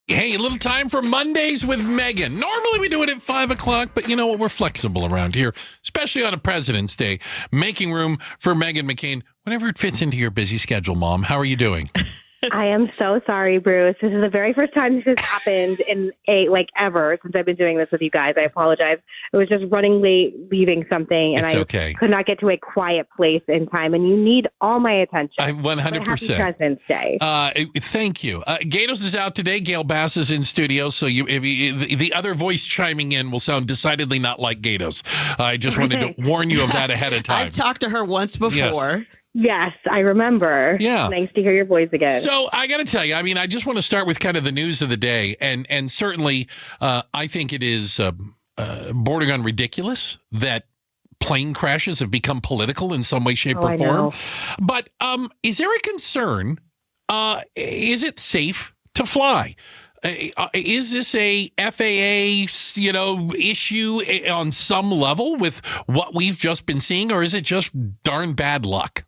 Hey, a little time for Mondays with Meghan. Normally we do it at 5 o'clock, but you know what? We're flexible around here, especially on a President's Day. Making room for Meghan McCain whenever it fits into your busy schedule, Mom. How are you doing? I am so sorry, Bruce. This is the very first time this has happened in ever since I've been doing this with you guys. I apologize. I was just running late, leaving something, and I could not get to a quiet place in time. And you need all my attention. 100%. Happy President's Day. Thank you. Gatos is out today. Gayle Bass is in studio, so the other voice chiming in will sound decidedly not like Gatos. I just wanted to warn you of that ahead of time. I've talked to her once before. Yes, I remember. Yeah. Nice to hear your voice again. So I got to tell you, I mean, I just want to start with kind of the news of the day. And certainly I think it is bordering on ridiculous that plane crashes have become political in some way, shape, or form. But is there a concern? Is it safe to fly? Is this a FAA, issue on some level with what we've just been seeing, or is it just darn bad luck?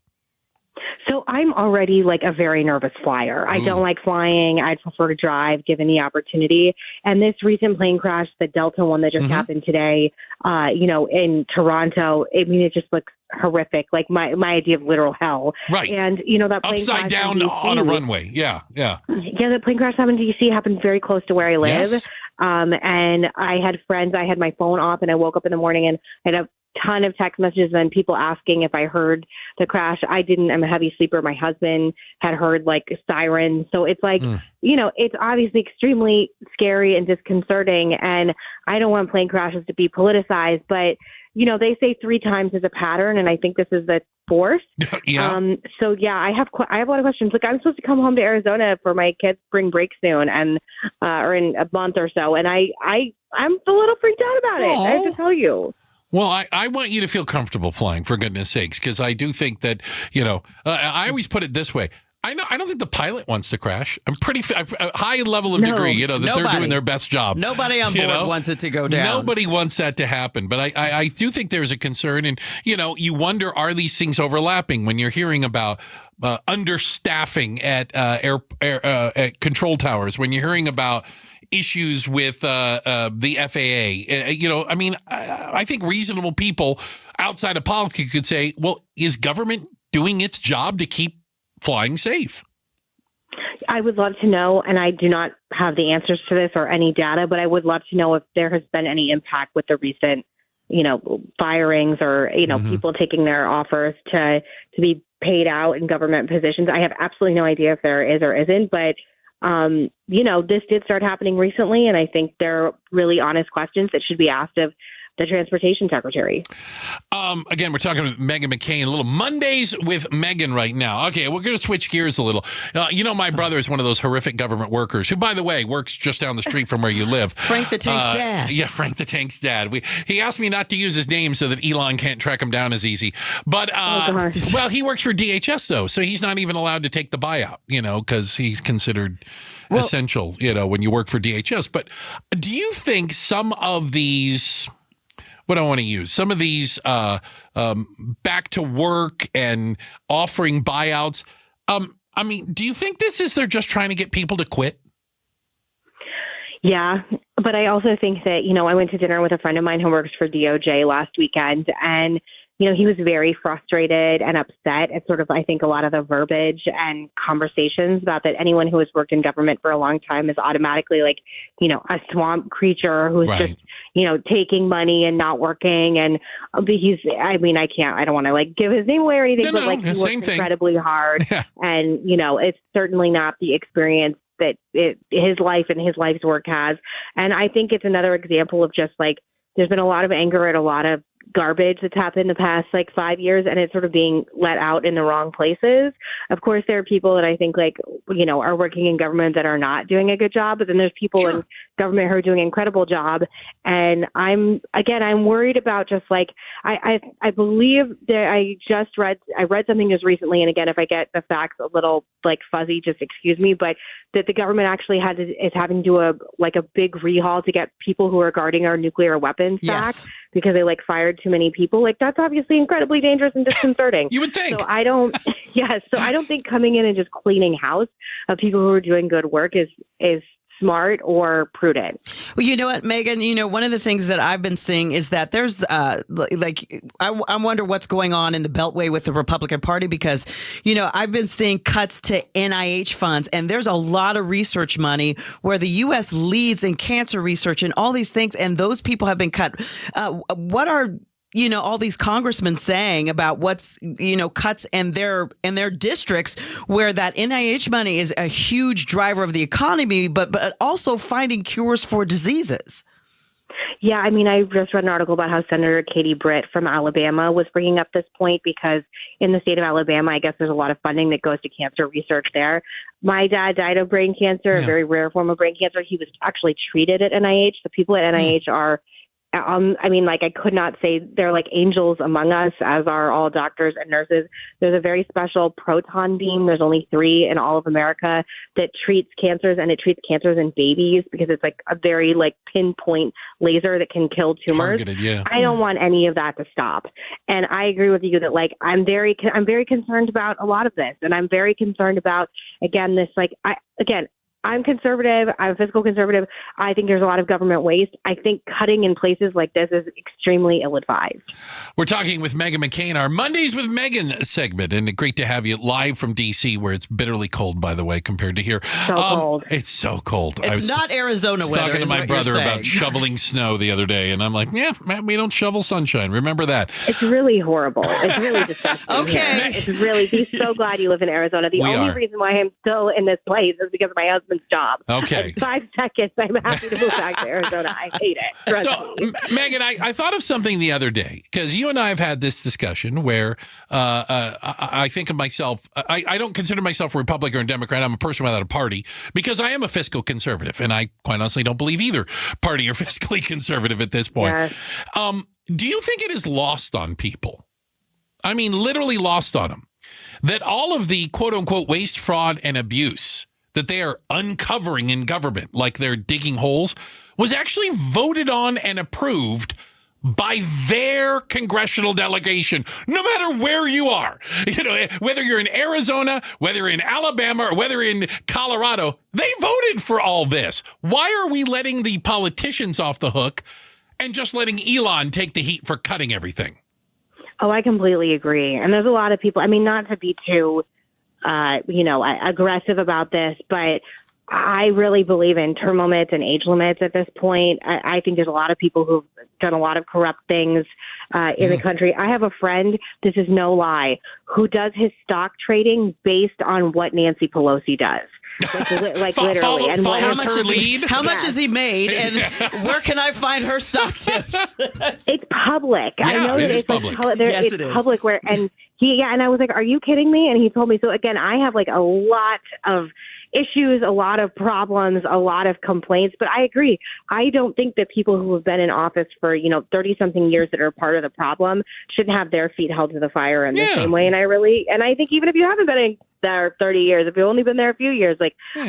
So I'm already a very nervous flyer. I don't like flying. I'd prefer to drive given the opportunity. And this recent plane crash, the Delta one that just happened today, in Toronto, I mean, it just looks horrific. Like my idea of literal hell. Right. And, that plane upside down on a runway. Yeah. Yeah. Yeah. The plane crash happened in D.C. happened very close to where I live. Yes. And I had friends, I had my phone off and I woke up in the morning and I had a ton of text messages and people asking if I heard the crash. I didn't. I'm a heavy sleeper. My husband had heard sirens. So it's it's obviously extremely scary and disconcerting. And I don't want plane crashes to be politicized, but they say 3 times is a pattern. And I think this is the 4th. Yeah. So yeah, I have a lot of questions. I'm supposed to come home to Arizona for my kids' spring break soon or in a month or so. And I'm a little freaked out about it. I have to tell you. Well, I want you to feel comfortable flying, for goodness sakes, because I do think that, I always put it this way. I don't think the pilot wants to crash. I'm pretty a high level of degree, that they're doing their best job. Nobody on board wants it to go down. Nobody wants that to happen. But I do think there's a concern. And, you wonder, are these things overlapping when you're hearing about understaffing at at control towers, when you're hearing about issues with the FAA. I think reasonable people outside of politics could say, well, is government doing its job to keep flying safe? I would love to know, and I do not have the answers to this or any data, but I would love to know if there has been any impact with the recent, firings or, people taking their offers to be paid out in government positions. I have absolutely no idea if there is or isn't, but this did start happening recently, and I think they're really honest questions that should be asked of the transportation secretary. Again, we're talking with Meghan McCain, a little Mondays with Meghan right now. Okay, we're going to switch gears a little. My brother is one of those horrific government workers who, by the way, works just down the street from where you live. Frank the Tank's dad. Yeah, Frank the Tank's dad. He asked me not to use his name so that Elon can't track him down as easy. But, well, he works for DHS, though, so he's not even allowed to take the buyout, because he's considered essential, when you work for DHS. But do you think some of these... What I want to use, some of these back to work and offering buyouts. Do you think they're just trying to get people to quit? Yeah, but I also think that, I went to dinner with a friend of mine who works for DOJ last weekend, and he was very frustrated and upset at sort of, I think, a lot of the verbiage and conversations about that anyone who has worked in government for a long time is automatically a swamp creature who's just, taking money and not working. And I don't want to give his name away or anything, but he works incredibly hard. Yeah. And, it's certainly not the experience that his life and his life's work has. And I think it's another example of just there's been a lot of anger at a lot of garbage that's happened the past 5 years, and it's sort of being let out in the wrong places. Of course, there are people that I think are working in government that are not doing a good job, but then there's people in government who are doing an incredible job. And I'm worried about just I believe that I read something just recently, and again, if I get the facts a little fuzzy, just excuse me, but that the government actually is having to do a big rehaul to get people who are guarding our nuclear weapons back because they fired too many people. That's obviously incredibly dangerous and disconcerting. You would think. So I don't think coming in and just cleaning house of people who are doing good work is smart or prudent. Well, you know what, Megan, one of the things that I've been seeing is that there's I wonder what's going on in the Beltway with the Republican Party, because, I've been seeing cuts to NIH funds, and there's a lot of research money where the U.S. leads in cancer research and all these things, and those people have been cut. What are all these congressmen saying about what's, cuts in their districts where that NIH money is a huge driver of the economy, but also finding cures for diseases? Yeah, I mean, I just read an article about how Senator Katie Britt from Alabama was bringing up this point, because in the state of Alabama, I guess there's a lot of funding that goes to cancer research there. My dad died of brain cancer, a very rare form of brain cancer. He was actually treated at NIH. The people at NIH are I could not say they're like angels among us, as are all doctors and nurses. There's a very special proton beam. There's only 3 in all of America that treats cancers, and it treats cancers in babies because it's like a very pinpoint laser that can kill tumors. Targeted, yeah. I don't want any of that to stop. And I agree with you that I'm very concerned about a lot of this, and I'm very concerned about, again, this I'm conservative. I'm a fiscal conservative. I think there's a lot of government waste. I think cutting in places like this is extremely ill-advised. We're talking with Meghan McCain, our Mondays with Meghan segment, and great to have you live from D.C., where it's bitterly cold, by the way, compared to here. So cold. It's so cold. It's not Arizona weather. I was talking to my brother about shoveling snow the other day, and I'm like, yeah, man, we don't shovel sunshine. Remember that. It's really horrible. It's really disgusting. Okay. It's really, be so glad you live in Arizona. The only reason why I'm still in this place is because of my husband's job. Okay. In 5 seconds, I'm happy to move back to Arizona. I hate it. So, Megan, I thought of something the other day, because you and I have had this discussion where I think of myself, I don't consider myself a Republican or a Democrat. I'm a person without a party, because I am a fiscal conservative, and I quite honestly don't believe either party are fiscally conservative at this point. Yes. Do you think it is lost on people? I mean, literally lost on them, that all of the quote unquote waste, fraud, and abuse that they are uncovering in government, like they're digging holes, was actually voted on and approved by their congressional delegation, no matter where you are. Whether you're in Arizona, whether you're in Alabama, or whether in Colorado, they voted for all this. Why are we letting the politicians off the hook and just letting Elon take the heat for cutting everything? Oh, I completely agree. And there's a lot of people, not to be too aggressive about this, but I really believe in term limits and age limits at this point. I think there's a lot of people who've done a lot of corrupt things in the country. I have a friend, this is no lie, who does his stock trading based on what Nancy Pelosi does. Literally. And how much has he made, and where can I find her stock tips? It's public. Yeah, I know it that is public. It's public. And I was like, are you kidding me? And he told me. So again, I have a lot of issues, a lot of problems, a lot of complaints. But I agree. I don't think that people who have been in office for 30-something years that are part of the problem shouldn't have their feet held to the fire in the same way. And I think even if you haven't been in there 30 years, if you've only been there a few years,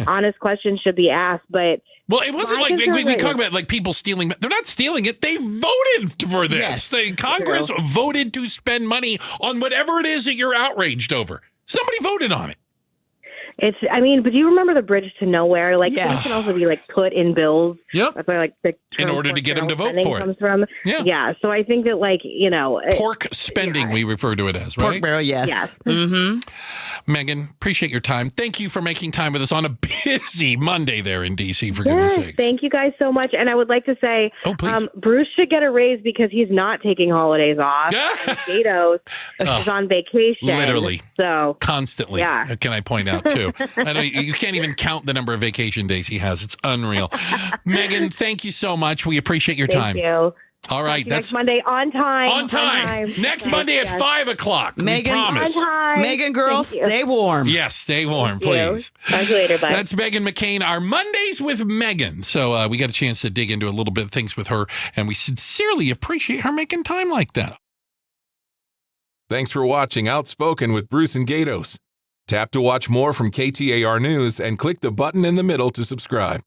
honest questions should be asked. But it wasn't we talk about people stealing. They're not stealing it. They voted for this. Yes, Congress voted to spend money on whatever it is that you're outraged over. Somebody voted on it. But do you remember the bridge to nowhere? It can also be put in bills. Yep. That's where the in order to get them to vote for it. Comes from. Yeah. So I think that pork spending, we refer to it as, right? Pork barrel, yes. Yes. Mm-hmm. Megan, appreciate your time. Thank you for making time with us on a busy Monday there in D.C., for goodness sakes. Thank you guys so much. And I would like to say, Bruce should get a raise because he's not taking holidays off. And Gatos is on vacation. Literally. So constantly. Yeah. Can I point out, too? You can't even count the number of vacation days he has. It's unreal. Megan, thank you so much. We appreciate your time. Thank you. All right. That's next Monday on time. On time. Next Monday at 5 o'clock. Megan, promise. On time. Megan, girls, stay warm. Yes, stay warm, please. Talk to you later. Bye. That's Meghan McCain, our Mondays with Megan. So we got a chance to dig into a little bit of things with her, and we sincerely appreciate her making time like that. Thanks for watching Outspoken with Bruce and Gatos. Tap to watch more from KTAR News and click the button in the middle to subscribe.